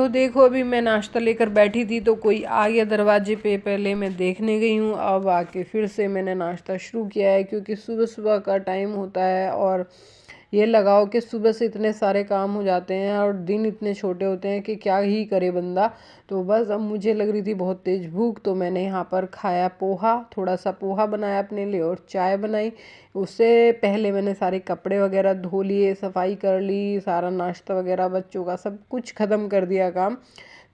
तो देखो अभी मैं नाश्ता लेकर बैठी थी तो कोई आ गया दरवाजे पे, पहले मैं देखने गई हूँ, अब आके फिर से मैंने नाश्ता शुरू किया है क्योंकि सुबह सुबह का टाइम होता है और ये लगाओ कि सुबह से इतने सारे काम हो जाते हैं और दिन इतने छोटे होते हैं कि क्या ही करे बंदा। तो बस अब मुझे लग रही थी बहुत तेज़ भूख, तो मैंने यहाँ पर खाया पोहा, थोड़ा सा पोहा बनाया अपने लिए और चाय बनाई। उससे पहले मैंने सारे कपड़े वगैरह धो लिए, सफाई कर ली, सारा नाश्ता वगैरह बच्चों का सब कुछ ख़त्म कर दिया काम।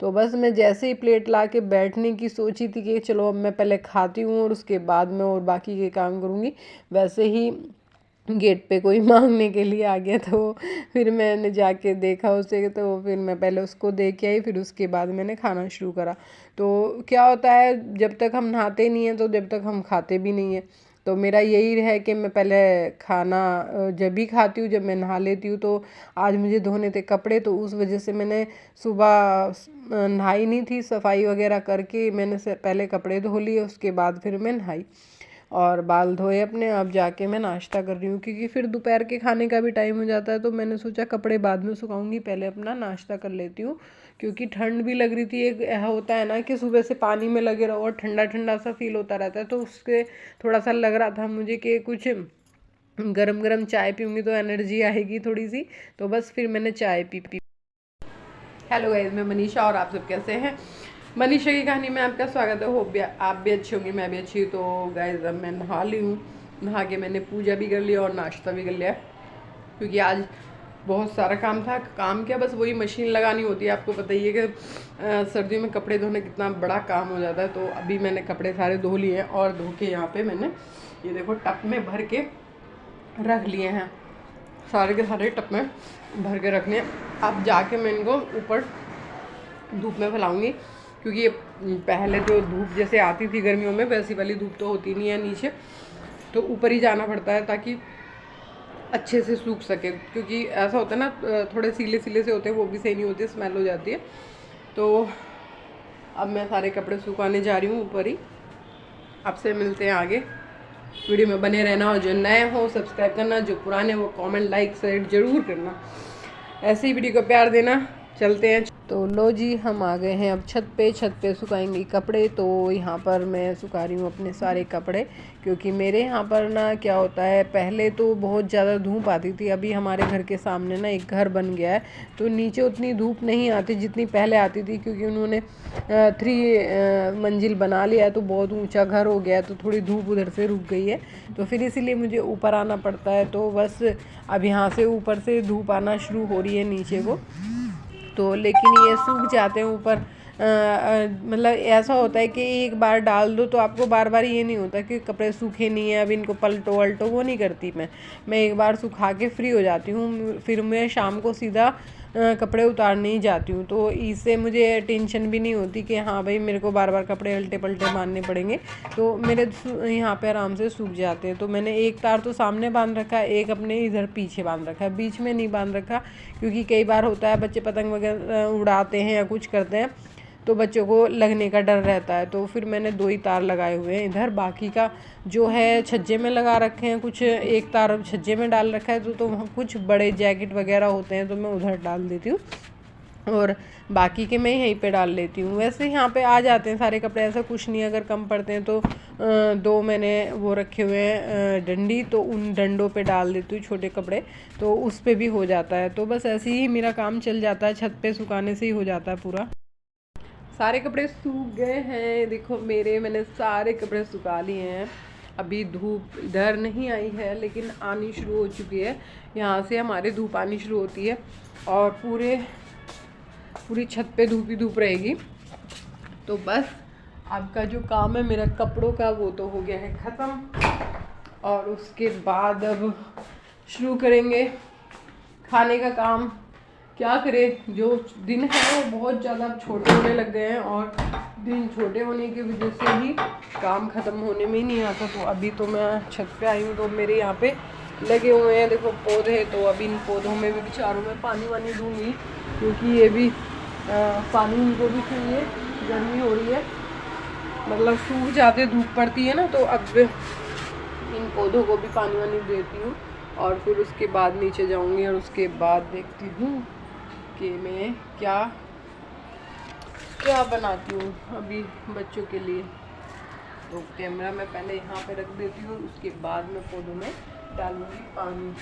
तो बस मैं जैसे ही प्लेट ला के बैठने की सोची थी कि चलो अब मैं पहले खाती हूँ और उसके बाद मैं और बाकी के काम करूँगी, वैसे ही गेट पे कोई मांगने के लिए आ गया। तो फिर मैंने जाके देखा उसे, तो फिर मैं पहले उसको दे के आई, फिर उसके बाद मैंने खाना शुरू करा। तो क्या होता है, जब तक हम नहाते नहीं हैं तो जब तक हम खाते भी नहीं हैं। तो मेरा यही है कि मैं पहले खाना जब भी खाती हूँ जब मैं नहा लेती हूँ। तो आज मुझे धोने थे कपड़े, तो उस वजह से मैंने सुबह नहाई नहीं थी, सफाई वगैरह करके मैंने से पहले कपड़े धो लिए, उसके बाद फिर मैं नहाई और बाल धोए अपने। अब जाके मैं नाश्ता कर रही हूँ क्योंकि फिर दोपहर के खाने का भी टाइम हो जाता है। तो मैंने सोचा कपड़े बाद में सुखाऊंगी, पहले अपना नाश्ता कर लेती हूँ क्योंकि ठंड भी लग रही थी। एक होता है ना कि सुबह से पानी में लगे रहो और ठंडा ठंडा सा फील होता रहता है, तो उसके थोड़ा सा लग रहा था मुझे कि कुछ गरम गरम चाय पीऊँगी तो एनर्जी आएगी थोड़ी सी। तो बस फिर मैंने चाय पी। हेलो गाइस, मैं मनीषा और आप सब कैसे हैं। मनीषा की कहानी में आपका स्वागत है। हो भी आप भी अच्छी होंगी, मैं भी अच्छी। तो गाइस अब मैं नहा ली हूँ, नहा के मैंने पूजा भी कर लिया और नाश्ता भी कर लिया क्योंकि आज बहुत सारा काम था। काम क्या, बस वही मशीन लगानी होती है। आपको पता ही है कि सर्दियों में कपड़े धोने कितना बड़ा काम हो जाता है। तो अभी मैंने कपड़े सारे धो लिए हैं और धो के यहाँ पे मैंने ये देखो टब में भर के रख लिए हैं, सारे के सारे टब में भर के रखने हैं। अब जाके मैं इनको ऊपर धूप में फैलाऊंगी क्योंकि ये पहले जो धूप जैसे आती थी गर्मियों में वैसी वाली धूप तो होती नहीं है नीचे, तो ऊपर ही जाना पड़ता है ताकि अच्छे से सूख सके। क्योंकि ऐसा होता है ना, थोड़े सीले सीले से होते हैं, वो भी सही नहीं होते, स्मेल हो जाती है। तो अब मैं सारे कपड़े सुखाने जा रही हूँ ऊपर ही। आपसे मिलते हैं आगे, वीडियो में बने रहना और जो नए हो सब्सक्राइब करना, जो पुराने वो कमेंट लाइक शेयर जरूर करना, ऐसे ही वीडियो को प्यार देना। चलते हैं। तो लो जी, हम आ गए हैं अब छत पे सुखाएंगे कपड़े। तो यहाँ पर मैं सुखा रही हूँ अपने सारे कपड़े क्योंकि मेरे यहाँ पर ना क्या होता है, पहले तो बहुत ज़्यादा धूप आती थी। अभी हमारे घर के सामने ना एक घर बन गया है तो नीचे उतनी धूप नहीं आती जितनी पहले आती थी, क्योंकि उन्होंने 3 मंजिल बना लिया है तो बहुत ऊंचा घर हो गया है, तो थोड़ी धूप उधर से रुक गई है। तो फिर इसीलिए मुझे ऊपर आना पड़ता है। तो बस अब यहाँ से ऊपर से धूप आना शुरू हो रही है नीचे को, तो लेकिन ये सूख जाते हैं ऊपर। मतलब ऐसा होता है कि एक बार डाल दो तो आपको बार बार ये नहीं होता कि कपड़े सूखे नहीं हैं अब इनको पलटो वल्टो, वो नहीं करती मैं एक बार सुखा के फ्री हो जाती हूँ, फिर मैं शाम को सीधा कपड़े उतारने ही जाती हूँ। तो इससे मुझे टेंशन भी नहीं होती कि हाँ भाई मेरे को बार बार कपड़े उल्टे पलटे बांधने पड़ेंगे, तो मेरे यहाँ पे आराम से सूख जाते हैं। तो मैंने एक तार तो सामने बांध रखा है, एक अपने इधर पीछे बांध रखा है, बीच में नहीं बांध रखा क्योंकि कई बार होता है बच्चे पतंग वगैरह उड़ाते हैं या कुछ करते हैं तो बच्चों को लगने का डर रहता है। तो फिर मैंने 2 ही तार लगाए हुए हैं इधर, बाकी का जो है छज्जे में लगा रखे हैं, कुछ एक तार छज्जे में डाल रखा है। तो कुछ बड़े जैकेट वगैरह होते हैं तो मैं उधर डाल देती हूँ और बाकी के मैं यहीं पे डाल लेती हूँ। वैसे यहाँ पे आ जाते हैं सारे कपड़े, ऐसा कुछ नहीं, अगर कम पड़ते हैं तो 2 मैंने वो रखे हुए हैं डंडी, तो उन डंडों पे डाल देती हूँ छोटे कपड़े, तो उस पे भी हो जाता है। तो बस ऐसे ही मेरा काम चल जाता है, छत पे सुखाने से ही हो जाता है पूरा। सारे कपड़े सूख गए हैं, देखो मैंने सारे कपड़े सुखा लिए हैं। अभी धूप इधर नहीं आई है लेकिन आनी शुरू हो चुकी है, यहाँ से हमारे धूप आनी शुरू होती है और पूरी छत पे धूप ही धूप रहेगी। तो बस आपका जो काम है मेरा कपड़ों का वो तो हो गया है ख़त्म, और उसके बाद अब शुरू करेंगे खाने का काम। क्या करें, जो दिन है वो बहुत ज़्यादा छोटे होने लग गए हैं और दिन छोटे होने की वजह से ही काम ख़त्म होने में ही नहीं आता। तो अभी तो मैं छत पे आई हूँ, तो मेरे यहाँ पे लगे हुए हैं देखो पौधे, तो अभी इन पौधों में भी बेचारों में पानी वानी दूँगी क्योंकि ये भी पानी इनको भी चाहिए, गर्मी हो रही है, मतलब सूख जाते धूप पड़ती है ना। तो अब इन पौधों को भी पानी वानी देती हूँ और फिर उसके बाद नीचे जाऊँगी और उसके बाद देखती हूँ कि मैं क्या क्या बनाती हूँ अभी बच्चों के लिए। तो कैमरा मैं पहले यहाँ पे रख देती हूँ, उसके बाद मैं पौधों में डालूँगी पानी।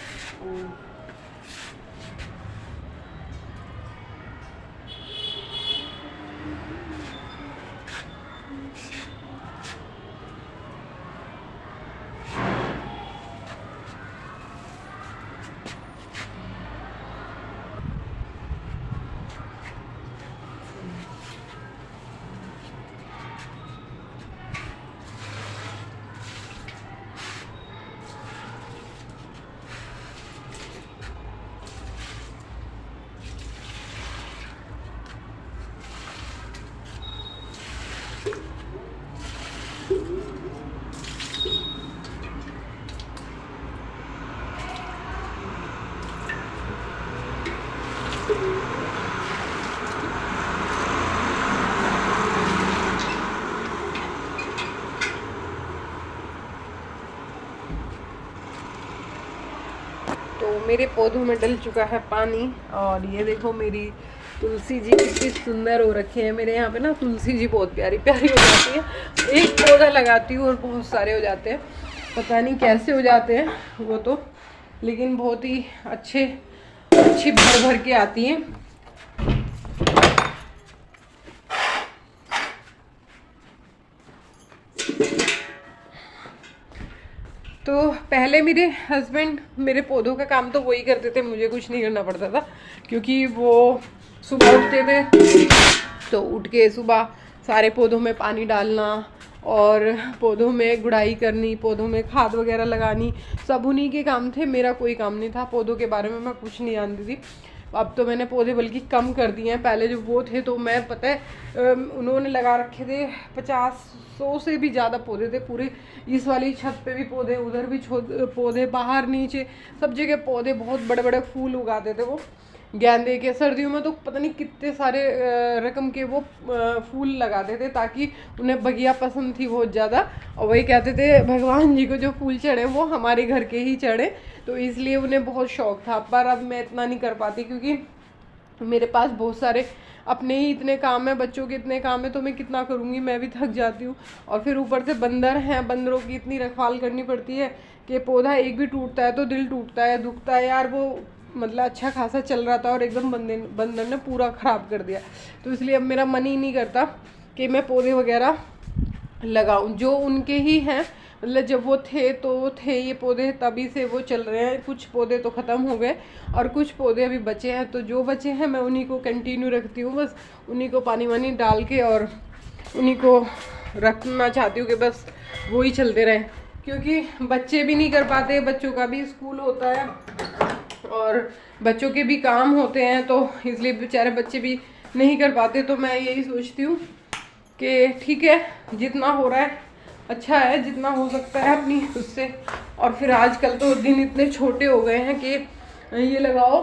तो मेरे पौधों में डल चुका है पानी, और ये देखो मेरी तुलसी जी कितनी सुंदर हो रखी है। मेरे यहाँ पे ना तुलसी जी बहुत प्यारी प्यारी हो जाती है। एक पौधा लगाती हूँ और बहुत सारे हो जाते हैं, पता नहीं कैसे हो जाते हैं वो तो, लेकिन बहुत ही अच्छी भर भर के आती हैं। तो पहले मेरे हस्बैंड मेरे पौधों का काम तो वही करते थे, मुझे कुछ नहीं करना पड़ता था, क्योंकि वो सुबह उठते थे तो उठ के सुबह सारे पौधों में पानी डालना और पौधों में गुड़ाई करनी, पौधों में खाद वगैरह लगानी, सब उन्हीं के काम थे। मेरा कोई काम नहीं था, पौधों के बारे में मैं कुछ नहीं जानती थी। अब तो मैंने पौधे बल्कि कम कर दिए हैं। पहले जो वो थे तो मैं पता है उन्होंने लगा रखे थे 50-100 से भी ज़्यादा पौधे थे पूरे। इस वाली छत पे भी पौधे, उधर भी पौधे, बाहर नीचे सब जगह पौधे, बहुत बड़े बड़े फूल उगाते थे वो गेंदे के। सर्दियों में तो पता नहीं कितने सारे रकम के वो फूल लगाते थे, ताकि उन्हें बगिया पसंद थी बहुत ज़्यादा, और वही कहते थे भगवान जी को जो फूल चढ़े वो हमारे घर के ही चढ़े, तो इसलिए उन्हें बहुत शौक था। पर अब मैं इतना नहीं कर पाती, क्योंकि मेरे पास बहुत सारे अपने ही इतने काम है, बच्चों के इतने काम है, तो मैं कितना करूँगी, मैं भी थक जाती हूँ। और फिर ऊपर से बंदर हैं, बंदरों की इतनी रखवाल करनी पड़ती है कि पौधा एक भी टूटता है तो दिल टूटता है, दुखता है यार। वो मतलब अच्छा खासा चल रहा था और एकदम बंदर ने पूरा ख़राब कर दिया। तो इसलिए अब मेरा मन ही नहीं करता कि मैं पौधे वगैरह लगाऊं। जो उनके ही हैं, मतलब जब वो थे तो थे ये पौधे, तभी से वो चल रहे हैं। कुछ पौधे तो ख़त्म हो गए और कुछ पौधे अभी बचे हैं, तो जो बचे हैं मैं उन्हीं को कंटिन्यू रखती हूँ, बस उन्हीं को पानी वानी डाल के और उन्हीं को रखना चाहती हूँ कि बस वो ही चलते रहें। क्योंकि बच्चे भी नहीं कर पाते, बच्चों का भी स्कूल होता है और बच्चों के भी काम होते हैं, तो इसलिए बेचारे बच्चे भी नहीं कर पाते। तो मैं यही सोचती हूँ कि ठीक है, जितना हो रहा है अच्छा है, जितना हो सकता है अपनी उससे। और फिर आजकल तो दिन इतने छोटे हो गए हैं कि ये लगाओ,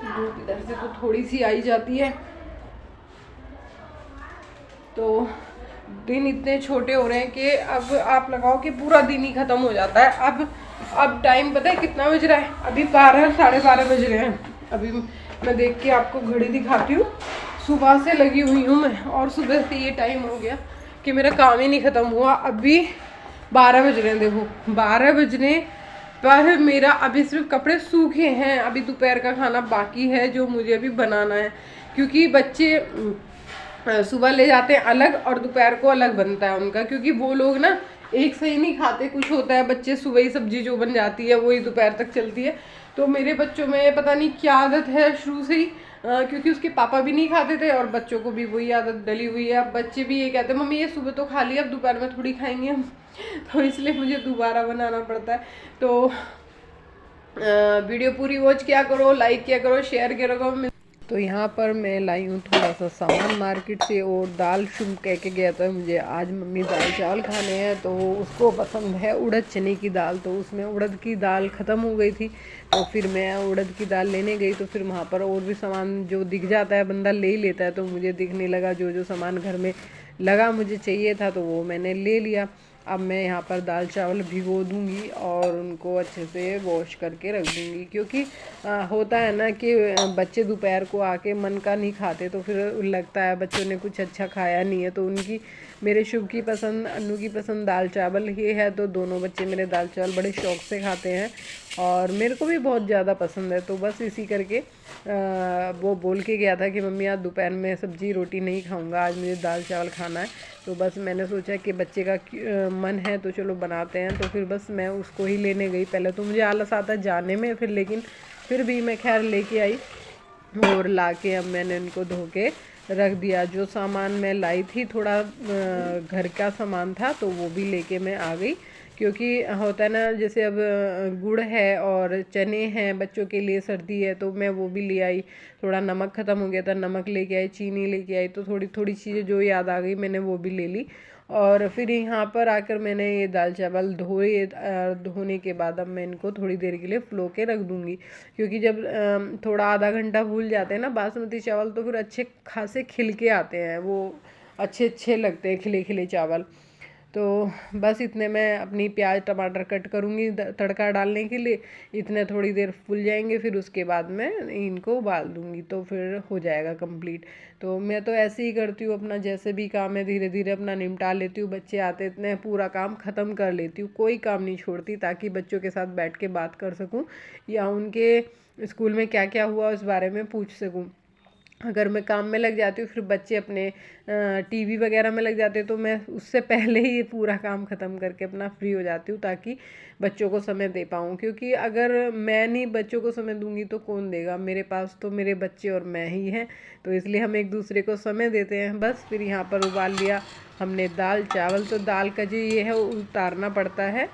धूप इधर से तो थोड़ी सी आई जाती है, तो दिन इतने छोटे हो रहे हैं कि अब आप लगाओ कि पूरा दिन ही ख़त्म हो जाता है। अब टाइम पता है कितना बज रहा है? अभी 12-12:30 बज रहे हैं। अभी मैं देख के आपको घड़ी दिखाती हूँ। सुबह से लगी हुई हूँ मैं, और सुबह से ये टाइम हो गया कि मेरा काम ही नहीं ख़त्म हुआ। अभी 12 बज रहे हैं, देखो 12 बजने पर मेरा अभी सिर्फ कपड़े सूखे हैं। अभी दोपहर का खाना बाकी है जो मुझे अभी बनाना है, क्योंकि बच्चे सुबह ले जाते हैं अलग और दोपहर को अलग बनता है उनका, क्योंकि वो लोग ना एक सही नहीं खाते। कुछ होता है बच्चे सुबह ही सब्जी जो बन जाती है वही दोपहर तक चलती है। तो मेरे बच्चों में पता नहीं क्या आदत है शुरू से ही, क्योंकि उसके पापा भी नहीं खाते थे और बच्चों को भी वही आदत डली हुई है। अब बच्चे भी ये कहते हैं मम्मी ये सुबह तो खा लिया, अब दोपहर में थोड़ी खाएंगे हम। तो इसलिए मुझे दोबारा बनाना पड़ता है। तो वीडियो पूरी वॉच किया करो, लाइक किया करो, शेयर किया करो। तो यहाँ पर मैं लाई हूँ थोड़ा सा सामान मार्केट से, और दाल शुभ कह के गया था मुझे आज मम्मी दाल चावल खाने हैं, तो उसको पसंद है उड़द चने की दाल। तो उसमें उड़द की दाल ख़त्म हो गई थी, तो फिर मैं उड़द की दाल लेने गई। तो फिर वहाँ पर और भी सामान जो दिख जाता है बंदा ले ही लेता है, तो मुझे दिखने लगा जो जो सामान घर में लगा मुझे चाहिए था, तो वो मैंने ले लिया। अब मैं यहाँ पर दाल चावल भिगो दूँगी और उनको अच्छे से वॉश करके रख दूँगी, क्योंकि होता है ना कि बच्चे दोपहर को आके मन का नहीं खाते, तो फिर लगता है बच्चों ने कुछ अच्छा खाया नहीं है। तो उनकी, मेरे शुभ की पसंद, अन्नू की पसंद दाल चावल ही है, तो दोनों बच्चे मेरे दाल चावल बड़े शौक़ से खाते हैं और मेरे को भी बहुत ज़्यादा पसंद है। तो बस इसी करके वो बोल के गया था कि मम्मी आज दोपहर में सब्ज़ी रोटी नहीं खाऊंगा, आज मुझे दाल चावल खाना है। तो बस मैंने सोचा कि बच्चे का मन है तो चलो बनाते हैं। तो फिर बस मैं उसको ही लेने गई। पहले तो मुझे आलस आता जाने में, फिर लेकिन फिर भी मैं खैर लेके आई और ला के अब मैंने इनको धो के रख दिया। जो सामान मैं लाई थी थोड़ा घर का सामान था, तो वो भी लेके मैं आ गई, क्योंकि होता है ना जैसे अब गुड़ है और चने हैं बच्चों के लिए, सर्दी है, तो मैं वो भी ले आई। थोड़ा नमक ख़त्म हो गया था, नमक लेके आई, चीनी लेके आई, तो थोड़ी थोड़ी चीज़ें जो याद आ गई मैंने वो भी ले ली। और फिर यहाँ पर आकर मैंने ये दाल चावल धोए। धोने के बाद अब मैं इनको थोड़ी देर के लिए फुलो के रख दूँगी, क्योंकि जब थोड़ा आधा घंटा भूल जाते हैं ना बासमती चावल, तो फिर अच्छे खासे खिल के आते हैं, वो अच्छे अच्छे लगते हैं खिले खिले चावल। तो बस इतने में अपनी प्याज टमाटर कट करूँगी तड़का डालने के लिए। इतने थोड़ी देर फूल जाएंगे, फिर उसके बाद मैं इनको उबाल दूँगी, तो फिर हो जाएगा कंप्लीट। तो मैं तो ऐसे ही करती हूँ, अपना जैसे भी काम है धीरे धीरे अपना निपटा लेती हूँ। बच्चे आते इतने पूरा काम ख़त्म कर लेती हूँ, कोई काम नहीं छोड़ती, ताकि बच्चों के साथ बैठ के बात कर सकूँ या उनके स्कूल में क्या क्या हुआ उस बारे में पूछ सकूँ। अगर मैं काम में लग जाती हूँ, फिर बच्चे अपने टीवी वगैरह में लग जाते हैं, तो मैं उससे पहले ही ये पूरा काम ख़त्म करके अपना फ्री हो जाती हूँ, ताकि बच्चों को समय दे पाऊँ। क्योंकि अगर मैं नहीं बच्चों को समय दूँगी तो कौन देगा, मेरे पास तो मेरे बच्चे और मैं ही हैं। तो इसलिए हम एक दूसरे को समय देते हैं। बस फिर यहाँ पर उबाल लिया हमने दाल चावल। तो दाल का जो ये है वो उतारना पड़ता है,